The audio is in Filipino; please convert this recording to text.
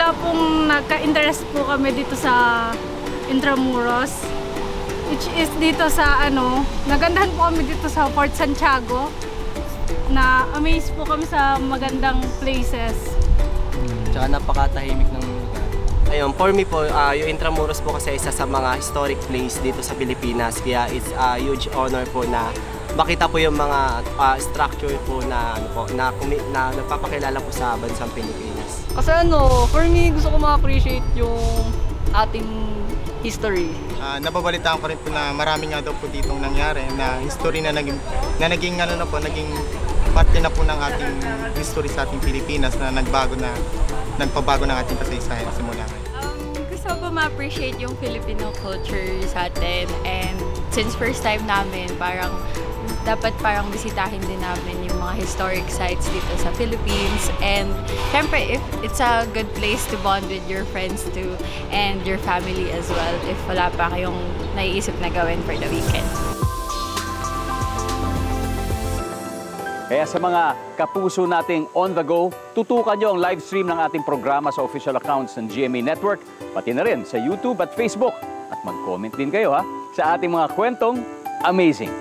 Kaya pong nagka-interest po kami dito sa Intramuros, which is dito sa nagandahan po kami dito sa Fort Santiago. Na-amaze po kami sa magandang places. Tsaka napakatahimik ng lugar. Ayun, for me po, yung Intramuros po kasi isa sa mga historic place dito sa Pilipinas. Kaya it's a huge honor po na makita po yung mga structure po na nagpapakilala po sa bansang Pilipinas. Kasi for me, gusto ko ma-appreciate yung ating history. Nababalitaan ko rin po na marami nga daw po ditong nangyari na history na naging parte na po ng ating history sa ating Pilipinas na nagpabago ng ating kasaysayan simula ngayon. Gusto ko ma-appreciate yung Filipino culture sa atin, and since first time namin, dapat bisitahin din namin yung mga historic sites dito sa Philippines. And syempre, if it's a good place to bond with your friends too and your family as well if wala pa kayong naiisip na gawin for the weekend. Kaya sa mga kapuso nating on the go, tutukan nyo ang live stream ng ating programa sa official accounts ng GMA Network, pati na rin sa YouTube at Facebook. At mag-comment din kayo sa ating mga kwentong amazing.